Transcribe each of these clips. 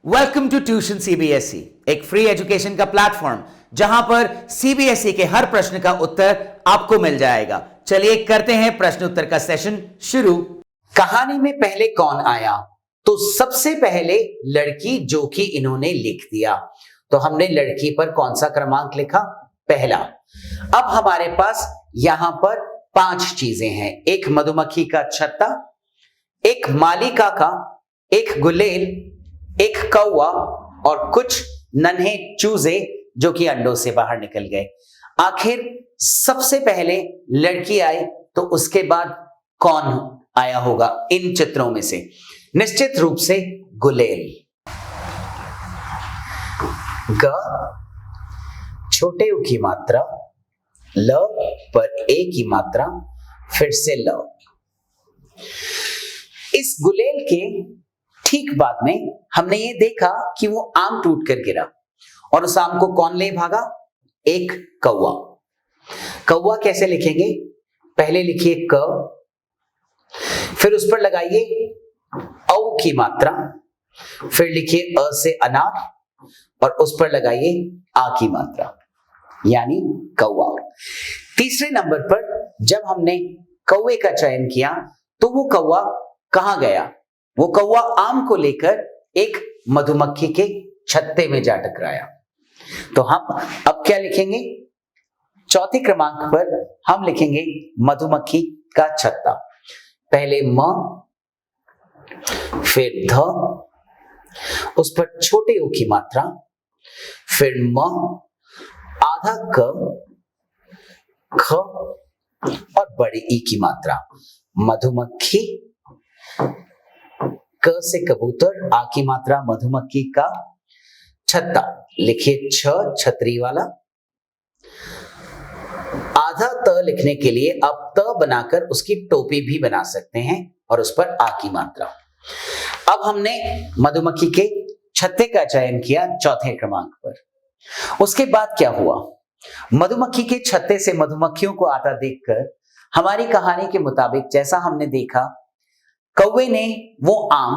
Welcome to tuition CBSE, एक free education का platform जहां पर सीबीएसई के हर प्रश्न का उत्तर आपको मिल जाएगा। चलिए करते हैं प्रश्न उत्तर का सेशन शुरू। कहानी में पहले कौन आया? तो सबसे पहले लड़की, जो कि इन्होंने लिख दिया। तो हमने लड़की पर कौन सा क्रमांक लिखा? पहला। अब हमारे पास यहां पर 5 चीजें हैं। एक मधुमक्खी का छत्ता, एक मालिका का, एक गुलेल, एक कौवा और कुछ नन्हे चूजे जो कि अंडों से बाहर निकल गए। आखिर सबसे पहले लड़की आई तो उसके बाद कौन आया होगा इन चित्रों में से? निश्चित रूप से गुलेल। ग छोटे उ की मात्रा, ल पर ए की मात्रा, फिर से ल। इस गुलेल के ठीक बाद में हमने ये देखा कि वो आम टूट कर गिरा और उस आम को कौन ले भागा? एक कौवा। कौवा कैसे लिखेंगे? पहले लिखिए क, फिर उस पर लगाइए औ की मात्रा, फिर लिखिए अ से अनार और उस पर लगाइए आ की मात्रा, यानी कौवा। तीसरे नंबर पर जब हमने कौवे का चयन किया तो वो कौवा कहां गया? वो कौवा आम को लेकर एक मधुमक्खी के छत्ते में जा टकराया। तो हम अब क्या लिखेंगे? चौथे क्रमांक पर हम लिखेंगे मधुमक्खी का छत्ता। पहले म, फिर ध, उस पर छोटे उ की मात्रा, फिर म, आधा क, ख और बड़े ई की मात्रा। मधुमक्खी, क से कबूतर, आ की मात्रा मधुमक्खी का छत्ता, लिखिए छ, छतरी वाला। आधा त लिखने के लिए अब त बनाकर उसकी टोपी भी बना सकते हैं और उस पर आ की मात्रा। अब हमने मधुमक्खी के छत्ते का चयन किया चौथे क्रमांक पर। उसके बाद क्या हुआ? मधुमक्खी के छत्ते से मधुमक्खियों को आता देखकर हमारी कहानी के मुताबिक जैसा हमने देखा, कौवे ने वो आम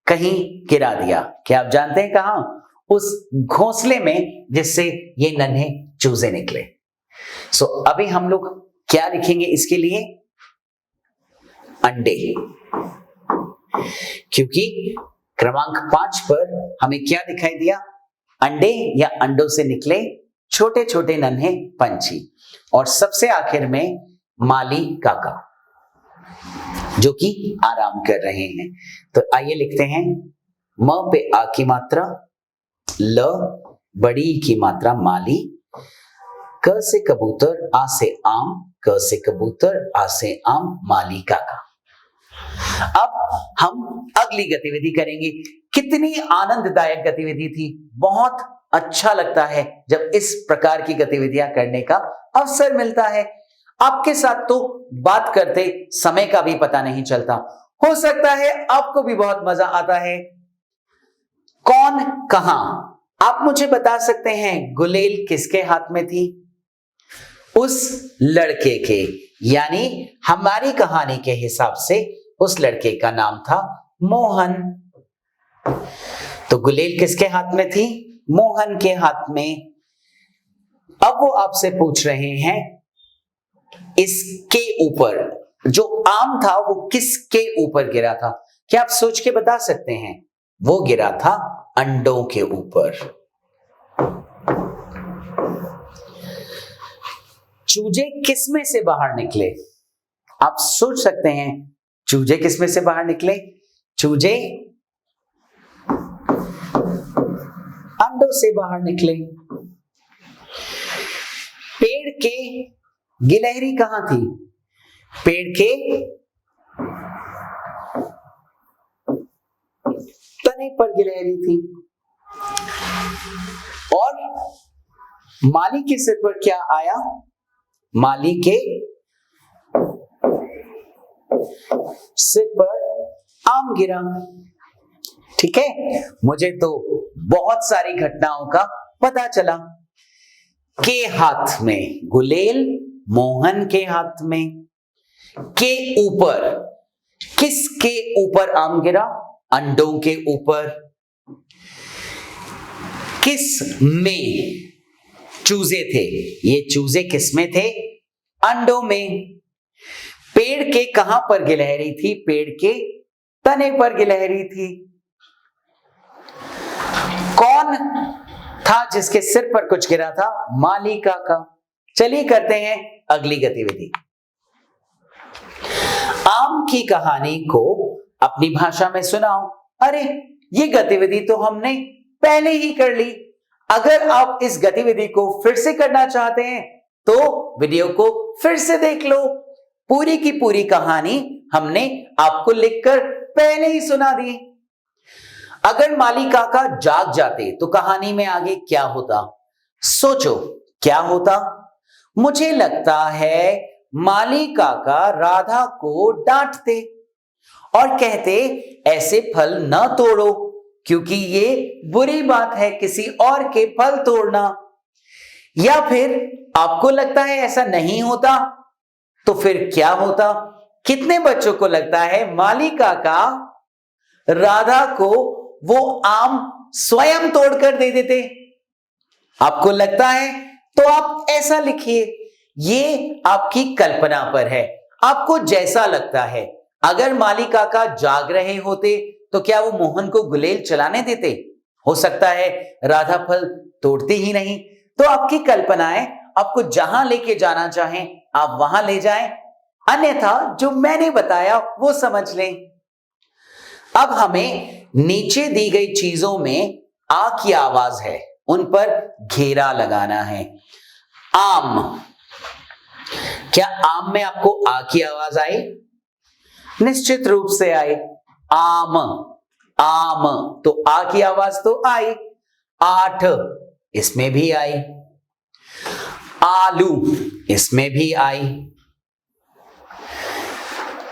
कहीं गिरा दिया। क्या आप जानते हैं कहां? उस घोंसले में जिससे ये नन्हे चूजे निकले। सो अभी हम लोग क्या लिखेंगे इसके लिए? अंडे, क्योंकि क्रमांक 5 पर हमें क्या दिखाई दिया? अंडे या अंडों से निकले छोटे छोटे नन्हे पंछी और सबसे आखिर में माली काका जो कि आराम कर रहे हैं। तो आइए लिखते हैं म पे आ की मात्रा, ल बड़ी ई की मात्रा माली, क से कबूतर, आ से आम, क से कबूतर, आ से आम, माली काका। अब हम अगली गतिविधि करेंगे। कितनी आनंददायक गतिविधि थी। बहुत अच्छा लगता है जब इस प्रकार की गतिविधियां करने का अवसर मिलता है। आपके साथ तो बात करते समय का भी पता नहीं चलता। हो सकता है आपको भी बहुत मजा आता है। कौन कहां? आप मुझे बता सकते हैं गुलेल किसके हाथ में थी? उस लड़के के, यानी हमारी कहानी के हिसाब से उस लड़के का नाम था मोहन। तो गुलेल किसके हाथ में थी? मोहन के हाथ में। अब वो आपसे पूछ रहे हैं इसके ऊपर जो आम था वो किसके ऊपर गिरा था? क्या आप सोच के बता सकते हैं? वो गिरा था अंडों के ऊपर। चूजे किसमें से बाहर निकले? आप सोच सकते हैं चूजे किसमें से बाहर निकले? चूजे अंडों से बाहर निकले। पेड़ के गिलहरी कहां थी? पेड़ के तने पर गिलहरी थी। और माली के सिर पर क्या आया? माली के सिर पर आम गिरा। ठीक है, मुझे तो बहुत सारी घटनाओं का पता चला। के हाथ में गुलेल, मोहन के हाथ में। के ऊपर, किसके ऊपर आम गिरा? अंडों के ऊपर। किस में चूजे थे? ये चूजे किस में थे? अंडों में। पेड़ के कहां पर गिलहरी थी? पेड़ के तने पर गिलहरी थी। कौन था जिसके सिर पर कुछ गिरा था? माली काका। चलिए करते हैं अगली गतिविधि। आम की कहानी को अपनी भाषा में सुनाओ। अरे ये गतिविधि तो हमने पहले ही कर ली। अगर आप इस गतिविधि को फिर से करना चाहते हैं तो वीडियो को फिर से देख लो। पूरी की पूरी कहानी हमने आपको लिखकर पहले ही सुना दी। अगर माली काका जाग जाते तो कहानी में आगे क्या होता? सोचो क्या होता? मुझे लगता है माली काका राधा को डांटते और कहते ऐसे फल न तोड़ो क्योंकि ये बुरी बात है किसी और के फल तोड़ना। या फिर आपको लगता है ऐसा नहीं होता? तो फिर क्या होता? कितने बच्चों को लगता है माली काका राधा को वो आम स्वयं तोड़कर दे देते? आपको लगता है तो आप ऐसा लिखिए। ये आपकी कल्पना पर है, आपको जैसा लगता है। अगर माली काका जाग रहे होते तो क्या वो मोहन को गुलेल चलाने देते? हो सकता है राधा फल तोड़ती ही नहीं। तो आपकी कल्पनाएं आपको जहां लेके जाना चाहें आप वहां ले जाएं, अन्यथा जो मैंने बताया वो समझ लें। अब हमें नीचे दी गई चीजों में आ की आवाज है, उन पर घेरा लगाना है। आम। क्या आम में आपको आ की आवाज आई? निश्चित रूप से आई। आम, आम, तो आ की आवाज तो आई। आठ, इसमें भी आई। आलू, इसमें भी आई।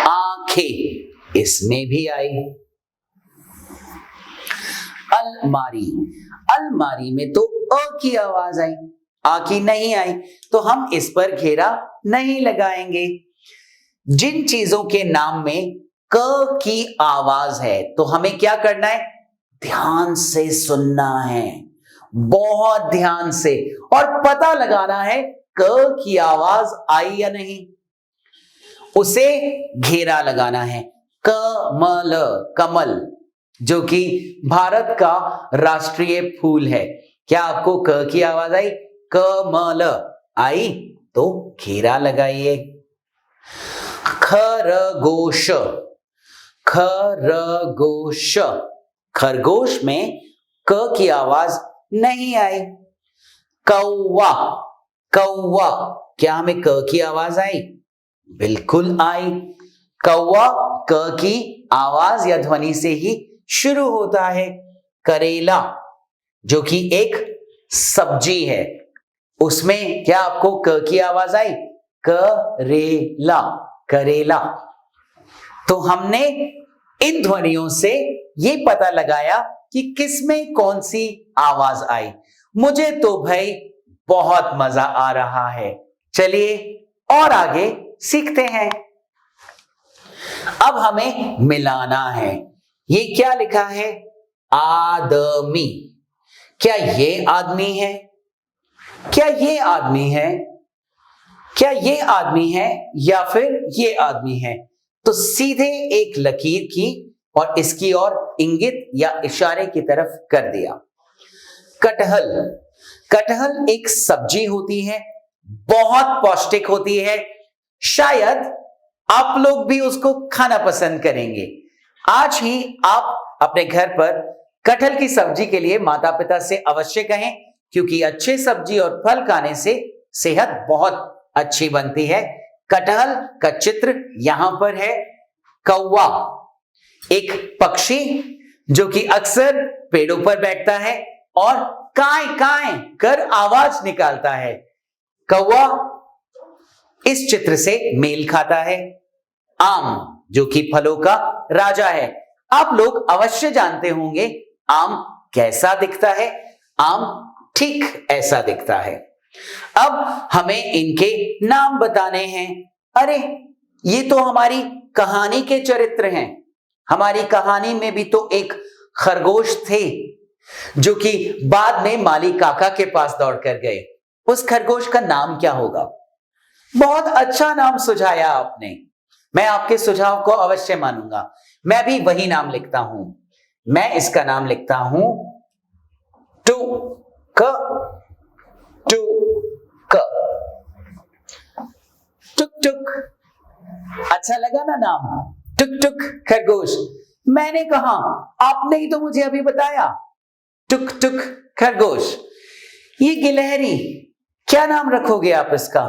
आंखें, इसमें भी आई। अलमारी, अलमारी में तो अ की आवाज आई, आ की नहीं आई, तो हम इस पर घेरा नहीं लगाएंगे। जिन चीजों के नाम में क की आवाज है तो हमें क्या करना है? ध्यान से सुनना है, बहुत ध्यान से, और पता लगाना है क की आवाज आई या नहीं। उसे घेरा लगाना है। कमल, कमल जो कि भारत का राष्ट्रीय फूल है। क्या आपको क की आवाज आई? कमल आई तो घेरा लगाइए। खरगोश, खरगोश, खरगोश में क की आवाज नहीं आई। कौवा, कौवा, क्या हमें क की आवाज आई? बिल्कुल आई। कौवा क की आवाज या ध्वनि से ही शुरू होता है। करेला जो कि एक सब्जी है, उसमें क्या आपको क की आवाज आई? करेला, करेला। तो हमने इन ध्वनियों से ये पता लगाया कि किसमें कौन सी आवाज आई। मुझे तो भाई बहुत मजा आ रहा है। चलिए और आगे सीखते हैं। अब हमें मिलाना है। ये क्या लिखा है? आदमी। क्या ये आदमी है? क्या ये आदमी है? क्या ये आदमी है या फिर ये आदमी है? तो सीधे एक लकीर की और इसकी ओर इंगित या इशारे की तरफ कर दिया। कटहल, कटहल एक सब्जी होती है, बहुत पौष्टिक होती है। शायद आप लोग भी उसको खाना पसंद करेंगे। आज ही आप अपने घर पर कटहल की सब्जी के लिए माता पिता से अवश्य कहें, क्योंकि अच्छे सब्जी और फल खाने से सेहत बहुत अच्छी बनती है। कटहल का चित्र यहां पर है। कौवा एक पक्षी जो कि अक्सर पेड़ों पर बैठता है और काएं काएं कर आवाज निकालता है। कौवा इस चित्र से मेल खाता है। आम जो कि फलों का राजा है। आप लोग अवश्य जानते होंगे आम कैसा दिखता है। आम ठीक ऐसा दिखता है। अब हमें इनके नाम बताने हैं। अरे ये तो हमारी कहानी के चरित्र हैं। हमारी कहानी में भी तो एक खरगोश थे। जो कि बाद में माली काका के पास दौड़ कर गए। उस खरगोश का नाम क्या होगा? बहुत अच्छा नाम सुझाया आपने, मैं आपके सुझाव को अवश्य मानूंगा। मैं भी वही नाम लिखता हूं। मैं इसका नाम लिखता हूं टुक टुक टुक टुक। अच्छा लगा ना नाम? टुक टुक खरगोश। मैंने कहा, आपने ही तो मुझे अभी बताया। टुक टुक खरगोश। ये गिलहरी, क्या नाम रखोगे आप इसका?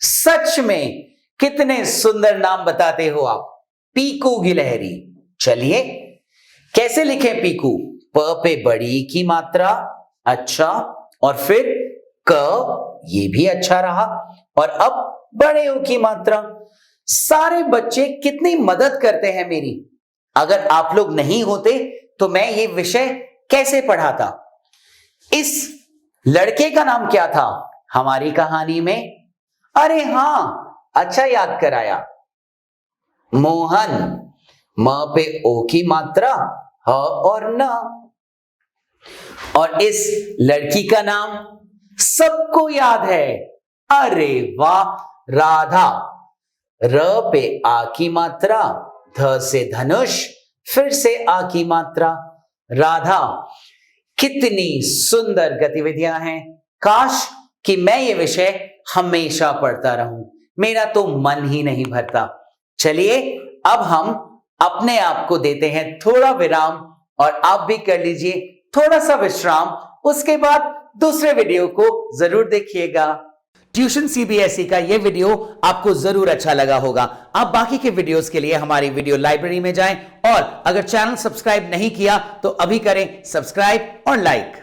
सच में कितने सुंदर नाम बताते हो आप। पीकू गिलहरी। चलिए, कैसे लिखें पीकू? प पे बड़ी की मात्रा, अच्छा, और फिर क, ये भी अच्छा रहा, और अब बड़े ओ की मात्रा। सारे बच्चे कितनी मदद करते हैं मेरी। अगर आप लोग नहीं होते तो मैं ये विषय कैसे पढ़ाता? इस लड़के का नाम क्या था हमारी कहानी में? अरे हां, अच्छा याद कराया, मोहन। म पे ओ की मात्रा, ह और न। और इस लड़की का नाम सबको याद है। अरे वाह, राधा। र पे आ की मात्रा, ध से धनुष, फिर से आ की मात्रा, राधा। कितनी सुंदर गतिविधियां हैं। काश कि मैं ये विषय हमेशा पढ़ता रहूं, मेरा तो मन ही नहीं भरता। चलिए, अब हम अपने आप को देते हैं थोड़ा विराम, और आप भी कर लीजिए थोड़ा सा विश्राम। उसके बाद दूसरे वीडियो को जरूर देखिएगा। ट्यूशन सीबीएसई का ये वीडियो आपको जरूर अच्छा लगा होगा। आप बाकी के वीडियोस के लिए हमारी वीडियो लाइब्रेरी में जाएं, और अगर चैनल सब्सक्राइब नहीं किया तो अभी करें सब्सक्राइब और लाइक।